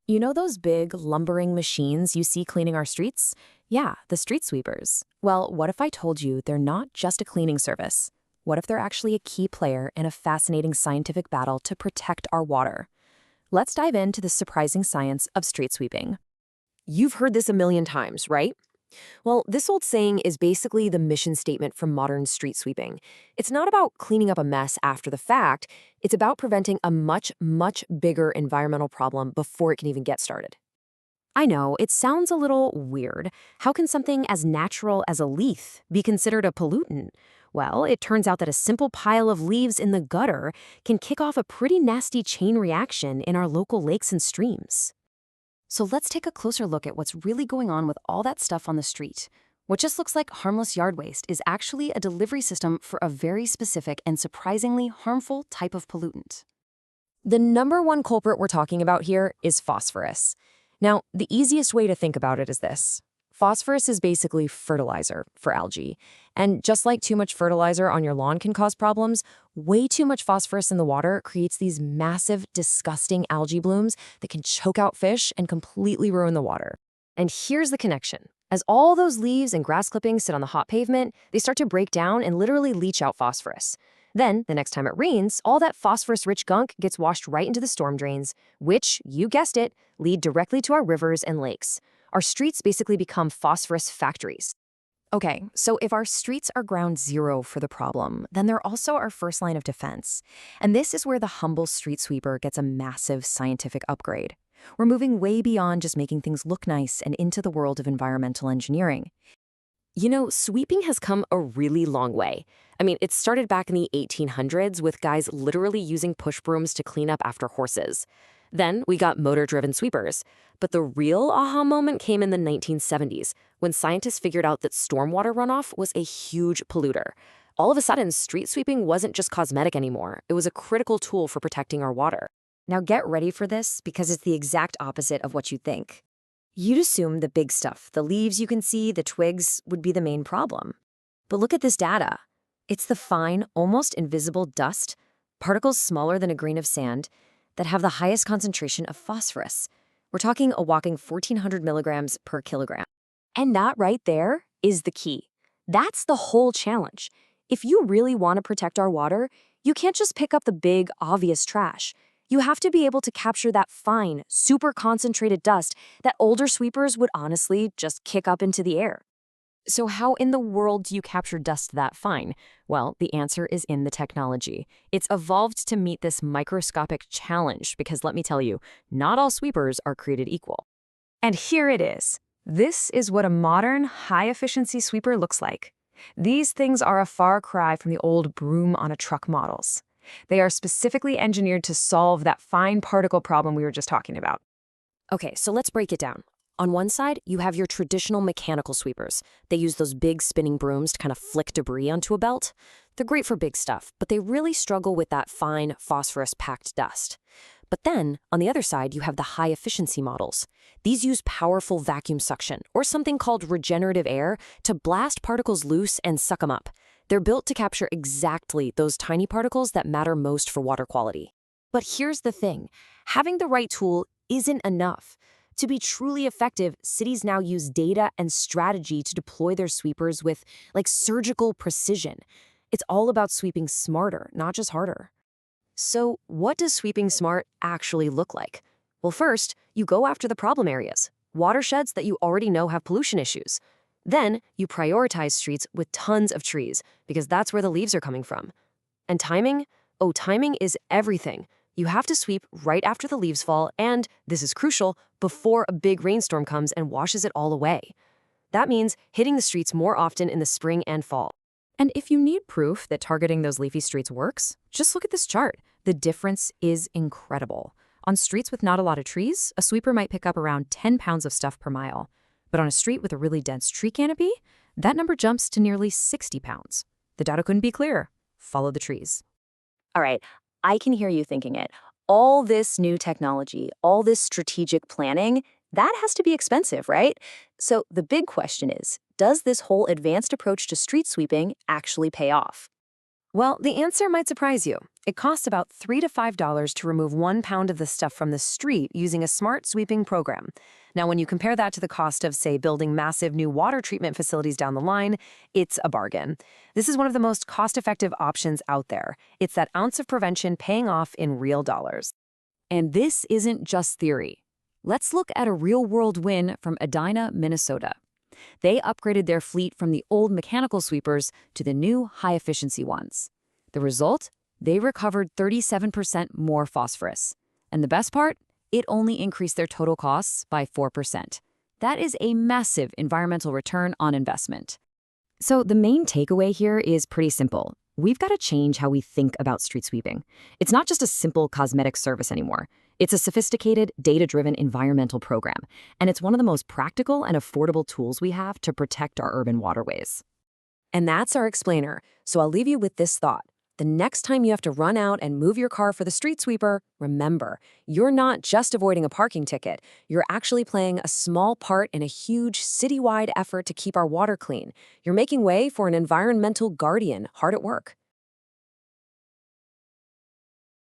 You know those big, lumbering machines you see cleaning our streets? Yeah, the street sweepers. Well, what if I told you they're not just a cleaning service? What if they're actually a key player in a fascinating scientific battle to protect our water? Let's dive into the surprising science of street sweeping. You've heard this a million times, right? Well, this old saying is basically the mission statement for modern street sweeping. It's not about cleaning up a mess after the fact, it's about preventing a much, much bigger environmental problem before it can even get started. I know, it sounds a little weird. How can something as natural as a leaf be considered a pollutant? Well, it turns out that a simple pile of leaves in the gutter can kick off a pretty nasty chain reaction in our local lakes and streams. So let's take a closer look at what's really going on with all that stuff on the street. What just looks like harmless yard waste is actually a delivery system for a very specific and surprisingly harmful type of pollutant. The number one culprit we're talking about here is phosphorus. Now, the easiest way to think about it is this. Phosphorus is basically fertilizer for algae. And just like too much fertilizer on your lawn can cause problems, way too much phosphorus in the water creates these massive, disgusting algae blooms that can choke out fish and completely ruin the water. And here's the connection. As all those leaves and grass clippings sit on the hot pavement, they start to break down and literally leach out phosphorus. Then, the next time it rains, all that phosphorus-rich gunk gets washed right into the storm drains, which, you guessed it, lead directly to our rivers and lakes. Our streets basically become phosphorus factories. Okay, so if our streets are ground zero for the problem, then they're also our first line of defense. And this is where the humble street sweeper gets a massive scientific upgrade. We're moving way beyond just making things look nice and into the world of environmental engineering. You know, sweeping has come a really long way. I mean, it started back in the 1800s with guys literally using push brooms to clean up after horses. Then we got motor-driven sweepers. But the real aha moment came in the 1970s, when scientists figured out that stormwater runoff was a huge polluter. All of a sudden, street sweeping wasn't just cosmetic anymore. It was a critical tool for protecting our water. Now get ready for this, because it's the exact opposite of what you think. You'd assume the big stuff, the leaves you can see, the twigs, would be the main problem. But look at this data. It's the fine, almost invisible dust, particles smaller than a grain of sand, that have the highest concentration of phosphorus. We're talking a whopping 1,400 milligrams per kilogram. And that right there is the key. That's the whole challenge. If you really want to protect our water, you can't just pick up the big, obvious trash. You have to be able to capture that fine, super concentrated dust that older sweepers would honestly just kick up into the air. So how in the world do you capture dust that fine? Well, the answer is in the technology. It's evolved to meet this microscopic challenge because let me tell you, not all sweepers are created equal. And here it is. This is what a modern, high-efficiency sweeper looks like. These things are a far cry from the old broom-on-a-truck models. They are specifically engineered to solve that fine particle problem we were just talking about. Okay, so let's break it down. On one side, you have your traditional mechanical sweepers. They use those big spinning brooms to kind of flick debris onto a belt. They're great for big stuff, but they really struggle with that fine, phosphorus-packed dust. But then, on the other side, you have the high-efficiency models. These use powerful vacuum suction, or something called regenerative air, to blast particles loose and suck them up. They're built to capture exactly those tiny particles that matter most for water quality. But here's the thing. Having the right tool isn't enough. To be truly effective, cities now use data and strategy to deploy their sweepers with, surgical precision. It's all about sweeping smarter, not just harder. So, what does sweeping smart actually look like? Well, first, you go after the problem areas, watersheds that you already know have pollution issues. Then, you prioritize streets with tons of trees, because that's where the leaves are coming from. And timing? Oh, timing is everything. You have to sweep right after the leaves fall and, this is crucial, before a big rainstorm comes and washes it all away. That means hitting the streets more often in the spring and fall. And if you need proof that targeting those leafy streets works, just look at this chart. The difference is incredible. On streets with not a lot of trees, a sweeper might pick up around 10 pounds of stuff per mile. But on a street with a really dense tree canopy, that number jumps to nearly 60 pounds. The data couldn't be clearer. Follow the trees. All right, I can hear you thinking it. All this new technology, all this strategic planning, that has to be expensive, right? So the big question is, does this whole advanced approach to street sweeping actually pay off? Well, the answer might surprise you. It costs about $3 to $5 to remove 1 pound of the stuff from the street using a smart sweeping program. Now, when you compare that to the cost of, say, building massive new water treatment facilities down the line, it's a bargain. This is one of the most cost-effective options out there. It's that ounce of prevention paying off in real dollars. And this isn't just theory. Let's look at a real-world win from Edina, Minnesota. They upgraded their fleet from the old mechanical sweepers to the new high-efficiency ones. The result? They recovered 37% more phosphorus. And the best part? It only increased their total costs by 4%. That is a massive environmental return on investment. So the main takeaway here is pretty simple. We've got to change how we think about street sweeping. It's not just a simple cosmetic service anymore. It's a sophisticated, data-driven environmental program, and it's one of the most practical and affordable tools we have to protect our urban waterways. And that's our explainer, so I'll leave you with this thought. The next time you have to run out and move your car for the street sweeper, remember, you're not just avoiding a parking ticket. You're actually playing a small part in a huge citywide effort to keep our water clean. You're making way for an environmental guardian hard at work.